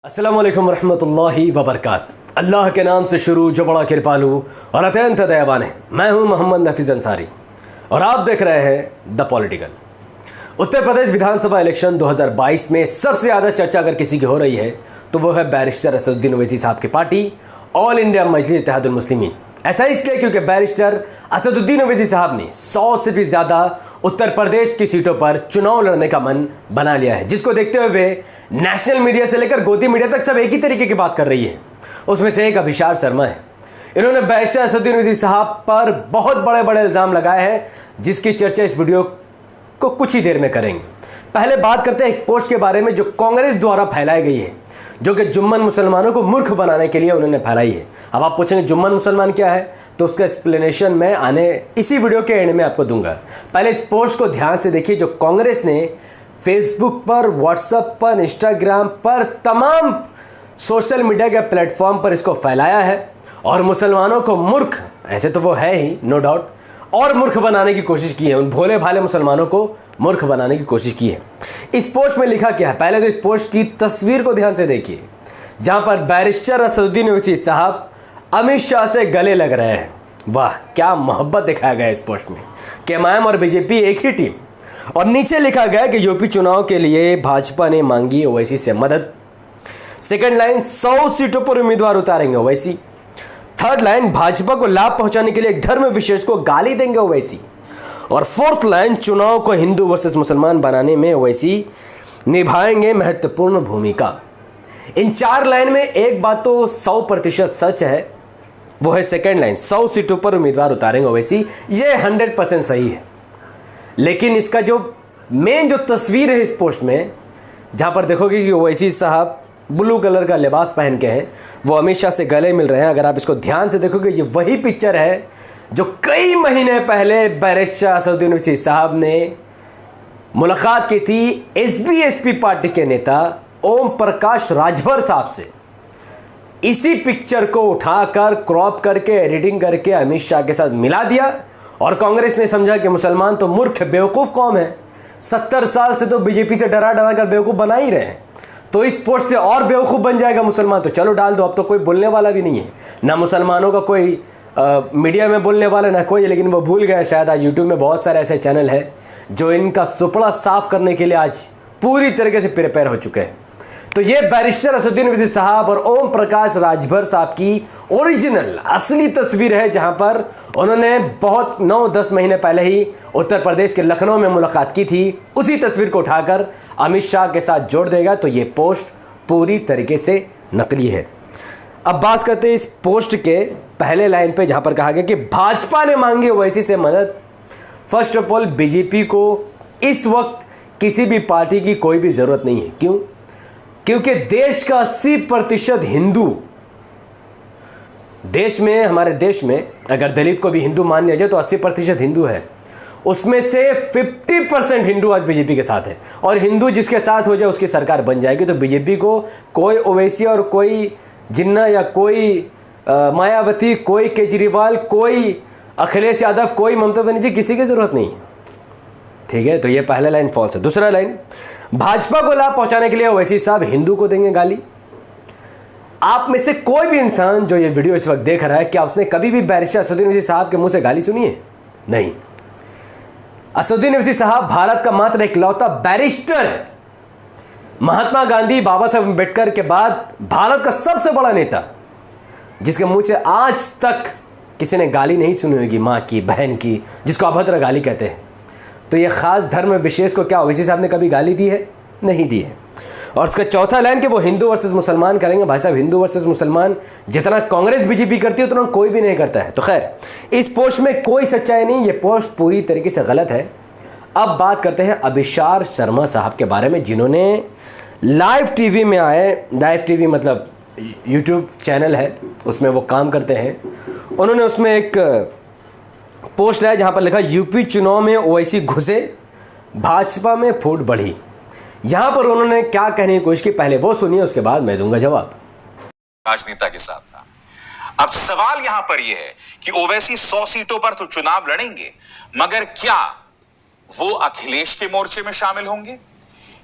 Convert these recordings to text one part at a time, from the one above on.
अस्सलाम वालेकुम रहमतुल्लाहि व बरकात। अल्लाह के नाम से शुरू जो बड़ा कृपालु और अत्यंत दयावान है। मैं हूं मोहम्मद नफीज अंसारी और आप देख रहे हैं the political. Uttar Pradesh Vidhan Sabha election 2022 में सबसे ज़्यादा चर्चा अगर किसी की हो रही है तो वो है बैरिस्टर असदुद्दीन ओवैसी साहब की पार्टी ऑल इंडिया मजलिस इत्तेहादुल मुस्लिमीन। ऐसा इसलिए क्योंकि बैरिस्टर असदुद्दीन ओवैसी साहब ने 100 से भी ज़्यादा उत्तर प्रदेश की सीटों पर चुनाव लड़ने का मन बना लिया है, जिसको देखते हुए वे नेशनल मीडिया से लेकर गोदी मीडिया तक सब एक ही तरीके की बात कर रही है। उसमें से एक अभिशार शर्मा है। इन्होंने बैरिस्टर असदुद्दीन ओवैसी साहब पर बहुत बड़े बड़े इल्ज़ाम लगाए हैं, जिसकी चर्चा इस वीडियो को कुछ ही देर में करेंगे। पहले बात करते हैं एक पोस्ट के बारे में जो कांग्रेस द्वारा फैलाई गई है, जो कि जुम्मन मुसलमानों को मूर्ख बनाने के लिए उन्होंने फैलाई है। अब आप पूछेंगे जुम्मन मुसलमान क्या है, तो उसका एक्सप्लेनेशन मैं आने इसी वीडियो के एंड में आपको दूंगा। पहले इस पोस्ट को ध्यान से देखिए जो कांग्रेस ने फेसबुक पर, व्हाट्सएप पर, इंस्टाग्राम पर, तमाम सोशल मीडिया के प्लेटफॉर्म पर इसको फैलाया है और मुसलमानों को मूर्ख, ऐसे तो वो है ही नो डाउट, और मूर्ख बनाने की कोशिश की है। उन भोले भाले मुसलमानों को मूर्ख बनाने की कोशिश की है। इस पोस्ट में लिखा क्या है, पहले तो इस पोस्ट की तस्वीर को ध्यान से देखिए, जहां पर बैरिस्टर असदुद्दीन ओवैसी साहब अमित शाह से गले लग रहे हैं। वाह, क्या मोहब्बत दिखाया गया इस पोस्ट में कि एमआईएम और बीजेपी एक ही टीम। और नीचे लिखा गया कि यूपी चुनाव के लिए भाजपा ने मांगी ओवैसी से मदद। सेकंड लाइन, 100 सीटों पर उम्मीदवार उतारेंगे ओवैसी। थर्ड लाइन, भाजपा को लाभ पहुंचाने के लिए एक धर्म विशेष को गाली देंगे ओवैसी। और फोर्थ लाइन, चुनाव को हिंदू वर्सेस मुसलमान बनाने में ओवैसी निभाएंगे महत्वपूर्ण भूमिका। इन चार लाइन में एक बात तो 100% सच है, वो है सेकंड लाइन, 100 सीटों पर उम्मीदवार उतारेंगे ओवैसी। ये 100% सही है। लेकिन इसका जो मेन जो तस्वीर है इस पोस्ट में, जहां पर देखोगे कि ओवैसी साहब ब्लू कलर का लिबास पहन के हैं, वो अमित शाह से गले मिल रहे हैं। अगर आप इसको ध्यान से देखोगे, ये वही पिक्चर है जो कई महीने पहले बैरिस्टर असदुद्दीन ओवैसी साहब ने मुलाकात की थी एसपी पार्टी के नेता ओम प्रकाश राजभर साहब से। इसी पिक्चर को उठाकर क्रॉप करके एडिटिंग करके अमित शाह के साथ मिला दिया और कांग्रेस ने समझा कि मुसलमान तो मूर्ख बेवकूफ़ कौम है, 70 साल से तो बीजेपी से डरा डरा कर बेवकूफ़ बना ही रहे हैं, तो इस पोस्ट से और बेवकूफ़ बन जाएगा मुसलमान, तो चलो डाल दो। अब तो कोई बोलने वाला भी नहीं है, ना मुसलमानों का कोई मीडिया में बोलने वाला ना कोई। लेकिन वो भूल गए शायद, आज यूट्यूब में बहुत सारे ऐसे चैनल हैं जो इनका सुपड़ा साफ करने के लिए आज पूरी तरीके से प्रिपेयर हो चुके हैं। तो ये बैरिस्टर असदुद्दीन ओवैसी साहब और ओम प्रकाश राजभर साहब की ओरिजिनल असली तस्वीर है, जहां पर उन्होंने बहुत 9-10 महीने पहले ही उत्तर प्रदेश के लखनऊ में मुलाकात की थी। उसी तस्वीर को उठाकर अमित शाह के साथ जोड़ देगा, तो ये पोस्ट पूरी तरीके से नकली है। अब बात करते हैं इस पोस्ट के पहले लाइन पे, जहां पर कहा गया कि भाजपा ने मांगी ओवैसी से मदद। फर्स्ट ऑफ ऑल, बीजेपी को इस वक्त किसी भी पार्टी की कोई भी जरूरत नहीं है। क्यों? क्योंकि देश का 80% हिंदू, देश में, हमारे देश में अगर दलित को भी हिंदू मान लिया जाए तो 80% हिंदू है। उसमें से 50% हिंदू आज बीजेपी के साथ है, और हिंदू जिसके साथ हो जाए उसकी सरकार बन जाएगी। तो बीजेपी को कोई ओवैसी और कोई जिन्ना या कोई मायावती, कोई केजरीवाल, कोई अखिलेश यादव, कोई ममता बनर्जी, किसी की जरूरत नहीं है। ठीक है, तो ये पहला लाइन फॉल्स है। दूसरा लाइन, भाजपा को लाभ पहुंचाने के लिए ओवैसी साहब हिंदू को देंगे गाली। आप में से कोई भी इंसान जो ये वीडियो इस वक्त देख रहा है, क्या उसने कभी भी बैरिस्टर असदुद्दीन ओवैसी साहब के मुंह से गाली सुनी है? नहीं। असदुद्दीन ओवैसी साहब भारत का मात्र इकलौता बैरिस्टर है। महात्मा गांधी, बाबा साहब अम्बेडकर के बाद भारत का सबसे बड़ा नेता, जिसके मुंह से आज तक किसी ने गाली नहीं सुनी होगी, माँ की, बहन की, जिसको अभद्र गाली कहते हैं। तो ये खास धर्म विशेष को क्या ओवैसी साहब ने कभी गाली दी है? नहीं दी है। और उसका चौथा लाइन कि वो हिंदू वर्सेस मुसलमान करेंगे। भाई साहब, हिंदू वर्सेस मुसलमान जितना कांग्रेस बीजेपी करती है उतना कोई भी नहीं करता है। तो खैर, इस पोस्ट में कोई सच्चाई नहीं, ये पोस्ट पूरी तरीके से गलत है। अब बात करते हैं अभिशार शर्मा साहब के बारे में, जिन्होंने लाइव टीवी में आए, लाइव टीवी मतलब यूट्यूब चैनल है, उसमें वो काम करते हैं। उन्होंने उसमें एक पोस्ट है जहां पर लिखा यूपी चुनाव में ओवैसी घुसे, भाजपा में फूट बढ़ी। यहां पर उन्होंने क्या कहने की कोशिश की, पहले वो सुनिए, उसके बाद मैं दूंगा जवाब। राजनेता के साथ था। अब सवाल यहां पर यह है कि ओवैसी 100 सीटों पर तो चुनाव लड़ेंगे, मगर क्या वो अखिलेश के मोर्चे में शामिल होंगे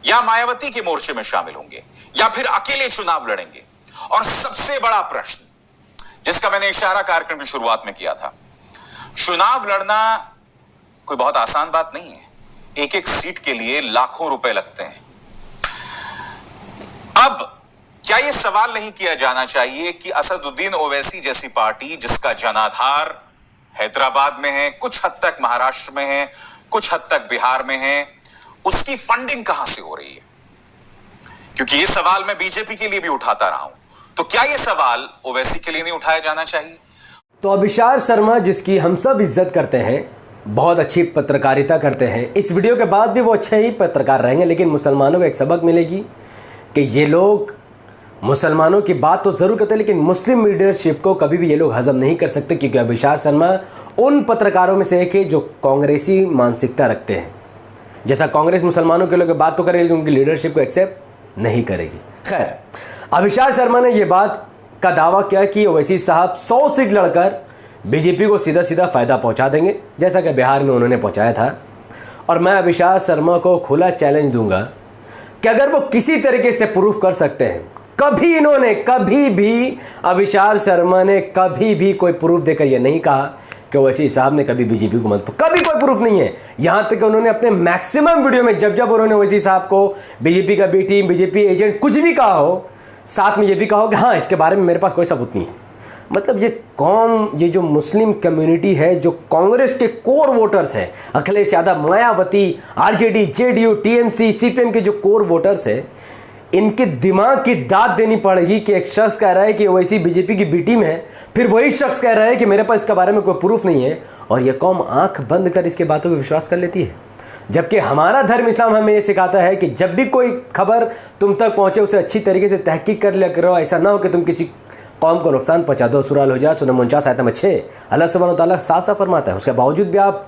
या मायावती के मोर्चे में शामिल होंगे? या फिर अकेले चुनाव लड़ेंगे? और सबसे बड़ा प्रश्न जिसका मैंने इशारा कार्यक्रम की शुरुआत में किया था, चुनाव लड़ना कोई बहुत आसान बात नहीं है। एक एक सीट के लिए लाखों रुपए लगते हैं। अब क्या यह सवाल नहीं किया जाना चाहिए कि असदुद्दीन ओवैसी जैसी पार्टी जिसका जनाधार हैदराबाद में है, कुछ हद तक महाराष्ट्र में है, कुछ हद तक बिहार में है, उसकी फंडिंग कहां से हो रही है? क्योंकि यह सवाल मैं बीजेपी के लिए भी उठाता रहा हूं, तो क्या यह सवाल ओवैसी के लिए नहीं उठाया जाना चाहिए? तो अभिषार शर्मा, जिसकी हम सब इज्जत करते हैं, बहुत अच्छी पत्रकारिता करते हैं, इस वीडियो के बाद भी वो अच्छे ही पत्रकार रहेंगे, लेकिन मुसलमानों को एक सबक मिलेगी कि ये लोग मुसलमानों की बात तो ज़रूर करते हैं, लेकिन मुस्लिम लीडरशिप को कभी भी ये लोग हजम नहीं कर सकते, क्योंकि अभिषार शर्मा उन पत्रकारों में से एक है जो कांग्रेसी मानसिकता रखते हैं। जैसा कांग्रेस मुसलमानों के लोग बात तो करेगी, लेकिन उनकी लीडरशिप को एक्सेप्ट नहीं करेगी। खैर, अभिषार शर्मा ने यह बात का दावा किया कि ओवैसी साहब 100 सीट लड़कर बीजेपी को सीधा सीधा फ़ायदा पहुंचा देंगे, जैसा कि बिहार में उन्होंने पहुंचाया था। और मैं अभिषार शर्मा को खुला चैलेंज दूंगा कि अगर वो किसी तरीके से प्रूफ कर सकते हैं, कभी भी अभिषार शर्मा ने कभी भी कोई प्रूफ देकर यह नहीं कहा कि ओवैसी साहब ने कभी बीजेपी को मत, कभी कोई प्रूफ नहीं है। यहां तक कि उन्होंने अपने मैक्सिमम वीडियो में जब उन्होंने ओवैसी साहब को बीजेपी का बी टीम, बीजेपी एजेंट कुछ भी कहा हो, साथ में यह भी कहा हो कि हाँ, इसके बारे में मेरे पास कोई सबूत नहीं है। मतलब ये कौम, ये जो मुस्लिम कम्युनिटी है, जो कांग्रेस के कोर वोटर्स हैं, Akhilesh Yadav, Mayawati, RJD, JDU, TMC, CPM के जो कोर वोटर्स हैं, इनके दिमाग की दाद देनी पड़ेगी कि एक शख्स कह रहा है कि ओवैसी बीजेपी की बी टीम है, फिर वही शख्स कह रहा है कि मेरे पास इसके बारे में कोई प्रूफ नहीं है, और यह कौम आंख बंद कर इसके बातों पर विश्वास कर लेती है। जबकि हमारा धर्म इस्लाम हमें यह सिखाता है कि जब भी कोई खबर तुम तक पहुंचे उसे अच्छी तरीके से तहकीक कर लिया करो। ऐसा ना हो कि तुम किसी कौम को नुकसान पहुंचा दो। सूरह अल हुजुरात सूरह 49 आयत नंबर 6 अल्लाह सुब्हानहू व तआला साफ साफ फरमाता है। उसके बावजूद भी आप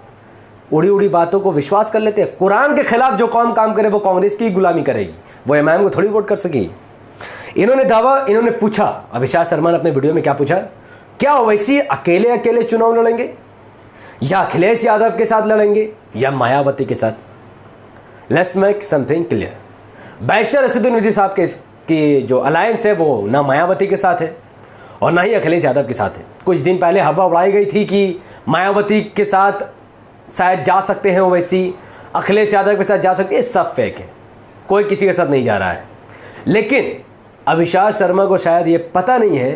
उड़ी उड़ी बातों को विश्वास कर लेते हैं। कुरान के खिलाफ जो कौम काम करे वो कांग्रेस की गुलामी करेगी, वो इमाम को थोड़ी वोट कर सकेगी। इन्होंने पूछा, अभिषार शर्मा ने अपने वीडियो में क्या पूछा, क्या ओवैसी अकेले चुनाव लड़ेंगे, या अखिलेश यादव के साथ लड़ेंगे, या मायावती के साथ? Let's make something clear. Barrister Asaduddin Owaisi साहब की जो अलायंस है वो ना मायावती के साथ है और ना ही अखिलेश यादव के साथ है। कुछ दिन पहले हवा उड़ाई गई थी कि मायावती के साथ शायद जा सकते हैं ओवैसी, अखिलेश यादव के साथ जा सकते हैं। सब फेक है, कोई किसी के साथ नहीं जा रहा है। लेकिन अभिषार शर्मा को शायद ये पता नहीं है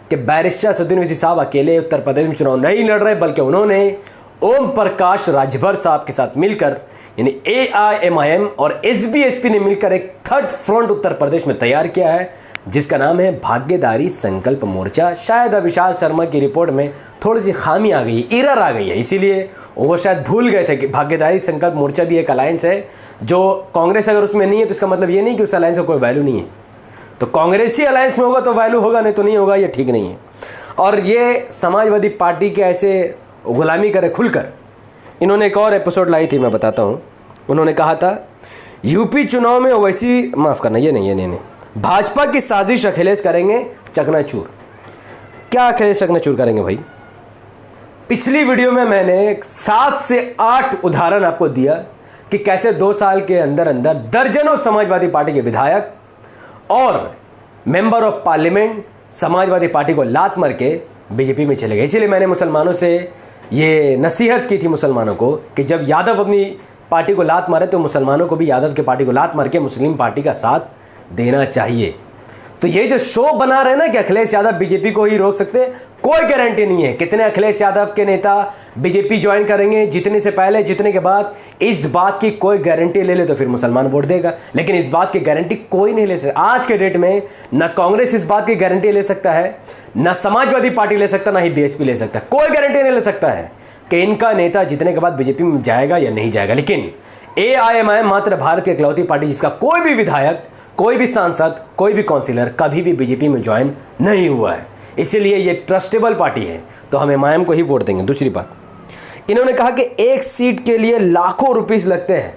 कि बैरिस्टर असदुद्दीन ओवैसी साहब अकेले उत्तर प्रदेश में चुनाव नहीं लड़ रहे, बल्कि उन्होंने ओम प्रकाश राजभर साहब के साथ मिलकर, यानी AIMIM और SBSP ने मिलकर एक थर्ड फ्रंट उत्तर प्रदेश में तैयार किया है, जिसका नाम है भाग्यदारी संकल्प मोर्चा। शायद अभिषार शर्मा की रिपोर्ट में थोड़ी सी खामी आ गई, एरर आ गई है, इसीलिए वो शायद भूल गए थे कि भाग्यदारी संकल्प मोर्चा भी एक अलायंस है। जो कांग्रेस अगर उसमें नहीं है तो इसका मतलब ये नहीं कि उस अलायंस का कोई वैल्यू नहीं है। तो कांग्रेसी अलायंस में होगा तो वैल्यू होगा, नहीं तो नहीं होगा, ये ठीक नहीं है। और ये समाजवादी पार्टी के ऐसे गुलामी करे खुलकर, इन्होंने एक और एपिसोड लाई थी, मैं बताता हूँ। उन्होंने कहा था यूपी चुनाव में ओवैसी, माफ़ करना, ये नहीं, भाजपा की साजिश अखिलेश करेंगे चकनाचूर। क्या अखिलेश चकनाचूर करेंगे भाई? पिछली वीडियो में मैंने 7 से 8 उदाहरण आपको दिया कि कैसे 2 साल के अंदर अंदर दर्जनों समाजवादी पार्टी के विधायक और member of parliament Samajwadi party को लात मार के बीजेपी में चले गए। इसीलिए मैंने मुसलमानों से ये नसीहत की थी मुसलमानों को कि जब यादव अपनी पार्टी को लात मारे तो मुसलमानों को भी यादव की पार्टी को लात मार के मुस्लिम पार्टी का साथ देना चाहिए। तो ये जो शो बना रहे ना कि अखिलेश यादव बीजेपी को ही रोक सकते, कोई गारंटी नहीं है। कितने अखिलेश यादव के नेता बीजेपी ज्वाइन करेंगे, जीतने से पहले, जीतने के बाद, इस बात की कोई गारंटी ले ले तो फिर मुसलमान वोट देगा, लेकिन इस बात की गारंटी कोई नहीं ले सकता। आज के डेट में ना कांग्रेस इस बात की गारंटी ले सकता है, ना समाजवादी पार्टी ले सकता, ना ही BSP ले सकता। कोई गारंटी नहीं ले सकता है कि इनका नेता जीतने के बाद बीजेपी में जाएगा या नहीं जाएगा। लेकिन AIMIM मात्र भारत की इकलौती पार्टी जिसका कोई भी विधायक, कोई भी सांसद, कोई भी काउंसिलर कभी भी बीजेपी में ज्वाइन नहीं हुआ है, इसीलिए ये ट्रस्टेबल पार्टी है, तो हम MIM को ही वोट देंगे। दूसरी बात, इन्होंने कहा कि एक सीट के लिए लाखों रुपीस लगते हैं,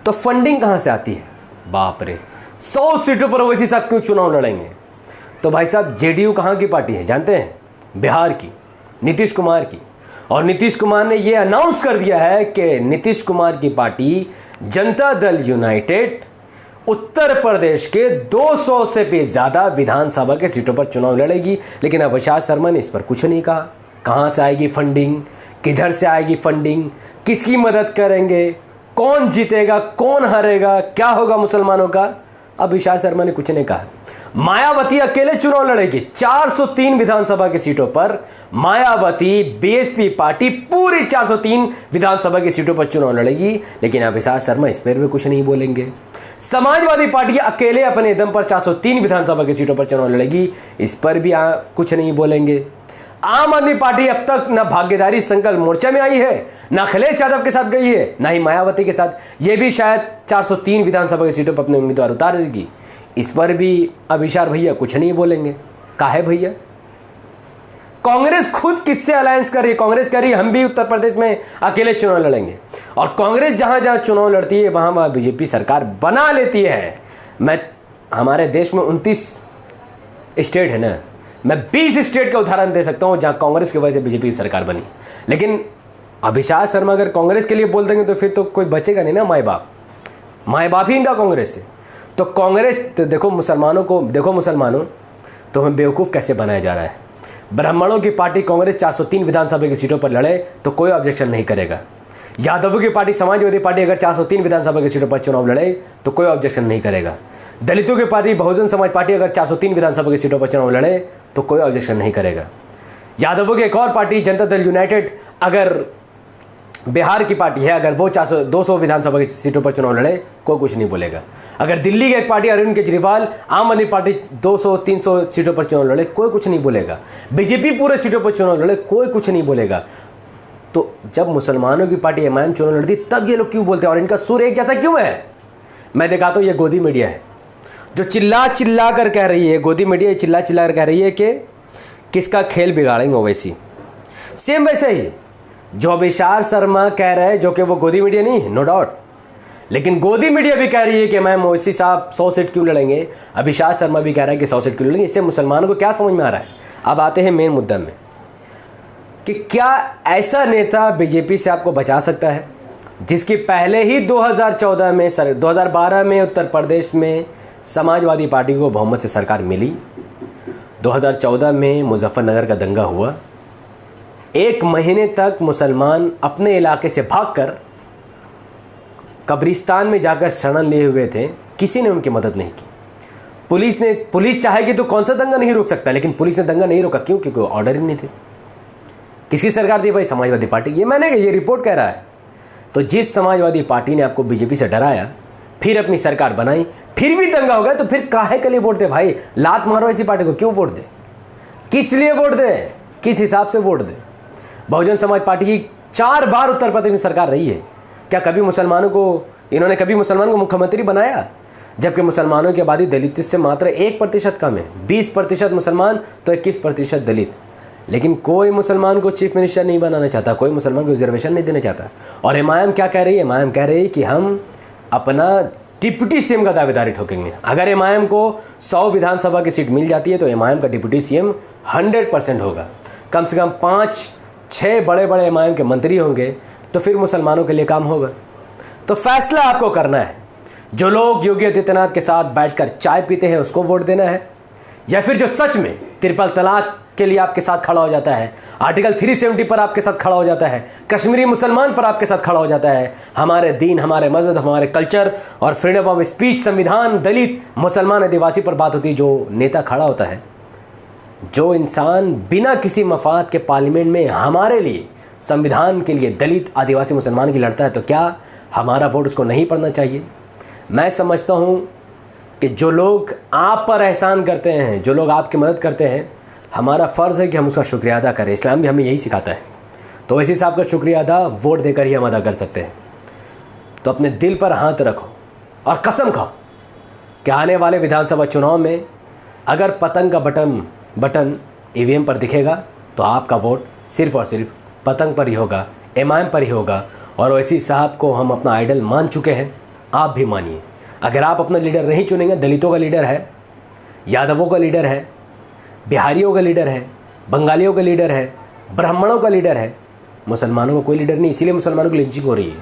तो फंडिंग कहां से आती है? बाप रे, 100 सीटों पर ओवैसी साहब क्यों चुनाव लड़ेंगे? तो भाई साहब, जेडीयू कहां की पार्टी है जानते हैं? बिहार की, नीतीश कुमार की। और नीतीश कुमार ने यह अनाउंस कर दिया है कि नीतीश कुमार की पार्टी जनता दल यूनाइटेड उत्तर प्रदेश के 200 से भी ज्यादा विधानसभा के सीटों पर चुनाव लड़ेगी। लेकिन अविनाश शर्मा ने इस पर कुछ नहीं कहा। कहां से आएगी फंडिंग, किधर से आएगी फंडिंग, किसकी मदद करेंगे, कौन जीतेगा, कौन हारेगा, क्या होगा मुसलमानों का, अविनाश शर्मा ने कुछ नहीं कहा। मायावती अकेले चुनाव लड़ेगी 403 विधानसभा की सीटों पर। मायावती बीएसपी पार्टी पूरी 403 विधानसभा की सीटों पर चुनाव लड़ेगी। लेकिन अविनाश शर्मा इस पर भी कुछ नहीं बोलेंगे। समाजवादी पार्टी अकेले अपने दम पर 403 विधानसभा की सीटों पर चुनाव लड़ेगी, इस पर भी कुछ नहीं बोलेंगे। आम आदमी पार्टी अब तक न भागीदारी संकल्प मोर्चा में आई है, न अखिलेश यादव के साथ गई है, न ही मायावती के साथ। यह भी शायद 403 विधानसभा की सीटों पर अपने उम्मीदवार उतार देगी। इस पर भी अविनाश भैया कुछ नहीं बोलेंगे। काहे भैया? कांग्रेस खुद किससे अलायंस कर रही है? कांग्रेस कह रही है हम भी उत्तर प्रदेश में अकेले चुनाव लड़ेंगे, और कांग्रेस जहां जहां चुनाव लड़ती है वहां वहां बीजेपी सरकार बना लेती है। हमारे देश में 29 स्टेट है ना, मैं 20 स्टेट का उदाहरण दे सकता हूं जहां कांग्रेस की वजह से बीजेपी की सरकार बनी। लेकिन अविनाश शर्मा अगर कांग्रेस के लिए बोल देंगे तो फिर तो कोई बचेगा नहीं ना। माए बाप ही इनका कांग्रेस है। तो कांग्रेस तो देखो मुसलमानों तो हमें बेवकूफ़ कैसे बनाया जा रहा है। ब्राह्मणों की पार्टी कांग्रेस 403 विधानसभा की सीटों पर लड़े तो कोई ऑब्जेक्शन नहीं करेगा। यादवों की पार्टी समाजवादी पार्टी अगर 403 विधानसभा की सीटों पर चुनाव लड़े तो कोई ऑब्जेक्शन नहीं करेगा। दलितों की पार्टी बहुजन समाज पार्टी अगर 403 विधानसभा की सीटों पर चुनाव लड़े तो कोई ऑब्जेक्शन नहीं करेगा। यादवों की एक और पार्टी जनता दल यूनाइटेड अगर बिहार की पार्टी है, अगर वो 200 विधानसभा की सीटों पर चुनाव लड़े कोई कुछ नहीं बोलेगा। अगर दिल्ली की एक पार्टी अरविंद केजरीवाल आम आदमी पार्टी 200-300 सीटों पर चुनाव लड़े कोई कुछ नहीं बोलेगा। बीजेपी पूरे सीटों पर चुनाव लड़े कोई कुछ नहीं बोलेगा। तो जब मुसलमानों की पार्टी एमआईएम चुनाव लड़ती तब ये लोग क्यों बोलते हैं और इनका सुर एक जैसा क्यों है? मैं दिखाता हूँ। ये गोदी मीडिया है जो चिल्ला चिल्ला कर कह रही है, गोदी मीडिया चिल्ला चिल्ला कर कह रही है कि किसका खेल बिगाड़ेंगे ओवैसी। सेम वैसे ही जो अविनाश शर्मा कह रहे हैं, जो कि वो गोदी मीडिया नहीं है, नो डाउट, लेकिन गोदी मीडिया भी कह रही है कि मैम ओवैसी साहब 100 सीट क्यों लड़ेंगे। अविनाश शर्मा भी कह रहा है कि 100 सीट क्यों लड़ेंगे। इससे मुसलमानों को क्या समझ में आ रहा है? अब आते हैं मेन मुद्दा में कि क्या ऐसा नेता बीजेपी से आपको बचा सकता है जिसकी पहले ही 2012 में उत्तर प्रदेश में समाजवादी पार्टी को बहुमत से सरकार मिली। 2014 में मुजफ्फरनगर का दंगा हुआ। 1 महीने तक मुसलमान अपने इलाके से भागकर कब्रिस्तान में जाकर शरण लिए हुए थे। किसी ने उनकी मदद नहीं की। पुलिस चाहेगी तो कौन सा दंगा नहीं रोक सकता, लेकिन पुलिस ने दंगा नहीं रोका। क्यों? क्योंकि ऑर्डर ही नहीं थे। किसकी सरकार थी भाई? समाजवादी पार्टी की। ये रिपोर्ट कह रहा है। तो जिस समाजवादी पार्टी ने आपको बीजेपी से डराया, फिर अपनी सरकार बनाई, फिर भी दंगा हो गया, तो फिर काहे के लिए वोट दे भाई? लात मारो ऐसी पार्टी को। क्यों वोट दे? किस लिए वोट दे? किस हिसाब से वोट दे? बहुजन समाज पार्टी की 4 बार उत्तर प्रदेश में सरकार रही है। क्या कभी इन्होंने कभी मुसलमान को मुख्यमंत्री बनाया? जबकि मुसलमानों की आबादी दलित से मात्र 1% कम है। 20% मुसलमान तो 21% दलित। लेकिन कोई मुसलमान को चीफ मिनिस्टर नहीं बनाना चाहता, कोई मुसलमान को रिजर्वेशन नहीं देना चाहता। और एमआईएम क्या कह रही है? एमआईएम कह रही है कि हम अपना डिप्टी सीएम का दावेदारी ठोकेंगे। अगर एमआईएम को 100 विधानसभा की सीट मिल जाती है तो एमआईएम का डिप्टी सीएम 100% होगा। कम से कम 5-6 बड़े बड़े एमआईएम के मंत्री होंगे, तो फिर मुसलमानों के लिए काम होगा। तो फैसला आपको करना है। जो लोग योगी आदित्यनाथ के साथ बैठकर चाय पीते हैं उसको वोट देना है, या फिर जो सच में ट्रिपल तलाक के लिए आपके साथ खड़ा हो जाता है, आर्टिकल 370 पर आपके साथ खड़ा हो जाता है, कश्मीरी मुसलमान पर आपके साथ खड़ा हो जाता है, हमारे दीन, हमारे मजहब, हमारे कल्चर और फ्रीडम ऑफ स्पीच, संविधान, दलित, मुसलमान, आदिवासी पर बात होती है। जो नेता खड़ा होता है, जो इंसान बिना किसी मफाद के पार्लियामेंट में हमारे लिए, संविधान के लिए, दलित, आदिवासी, मुसलमान की लड़ता है, तो क्या हमारा वोट उसको नहीं पड़ना चाहिए? मैं समझता हूँ कि जो लोग आप पर एहसान करते हैं, जो लोग आपकी मदद करते हैं, हमारा फ़र्ज़ है कि हम उसका शुक्रिया अदा करें। इस्लाम भी हमें यही सिखाता है। तो वैसे साहब का शुक्रिया अदा वोट देकर ही हम अदा कर सकते हैं। तो अपने दिल पर हाथ रखो और कसम खाओ कि आने वाले विधानसभा चुनाव में अगर पतंग का बटन ईवीएम पर दिखेगा तो आपका वोट सिर्फ़ और सिर्फ पतंग पर ही होगा, एमआईएम पर ही होगा। और ओवैसी साहब को हम अपना आइडल मान चुके हैं, आप भी मानिए। अगर आप अपना लीडर नहीं चुनेंगे, दलितों का लीडर है, यादवों का लीडर है, बिहारियों का लीडर है, बंगालियों का लीडर है, ब्राह्मणों का लीडर है, मुसलमानों का कोई लीडर नहीं। इसीलिए मुसलमानों की लिंचिंग हो रही है।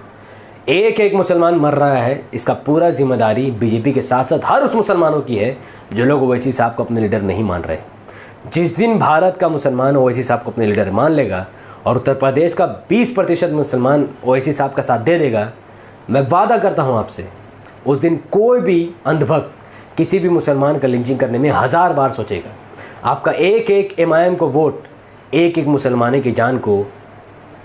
एक एक मुसलमान मर रहा है, इसका पूरा जिम्मेदारी बीजेपी के साथ साथ हर उस मुसलमानों की है जो लोग ओवैसी साहब को अपने लीडर नहीं मान रहे। जिस दिन भारत का मुसलमान ओवैसी साहब को अपने लीडर मान लेगा और उत्तर प्रदेश का 20% मुसलमान ओवैसी साहब का साथ दे देगा, मैं वादा करता हूं आपसे, उस दिन कोई भी अंधभक्त किसी भी मुसलमान का लिंचिंग करने में 1000 बार सोचेगा। आपका एक एक एमआईएम को वोट एक एक मुसलमान की जान को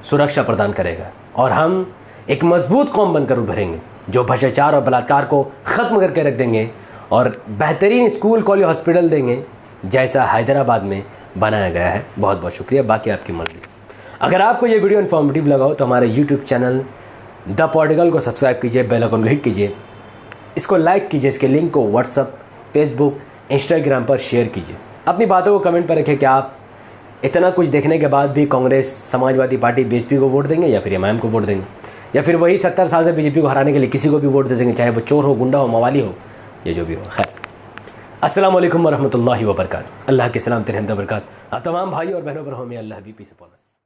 सुरक्षा प्रदान करेगा और हम एक मजबूत कौम बनकर उभरेंगे जो भ्रष्टाचार और बलात्कार को ख़त्म करके रख देंगे और बेहतरीन स्कूल कॉलेज हॉस्पिटल देंगे जैसा हैदराबाद में बनाया गया है। बहुत बहुत शुक्रिया, बाकी आपकी मर्ज़ी। अगर आपको ये वीडियो इन्फॉर्मेटिव लगा हो तो हमारे यूट्यूब चैनल द पॉलिटिकल को सब्सक्राइब कीजिए, बेल आइकन को हिट कीजिए, इसको लाइक कीजिए, इसके लिंक को व्हाट्सअप, फेसबुक, इंस्टाग्राम पर शेयर कीजिए। अपनी बातों को कमेंट पर रखें कि आप इतना कुछ देखने के बाद भी कांग्रेस, समाजवादी पार्टी, बीजेपी को वोट देंगे या फिर एमआईएम को वोट देंगे, या फिर वही 70 साल से बीजेपी को हराने के लिए किसी को भी वोट दे देंगे, चाहे वो चोर हो, गुंडा हो, मवाली हो, ये जो भी हो। खैर, अस्सलाम वालेकुम वरहमतुल्लाहि वबरकातुहू। अल्लाह के सलाम तेरे हमद बरकात आप तमाम भाई और बहनों पर हो। मे अल्लाह भी पीस अपॉन अस।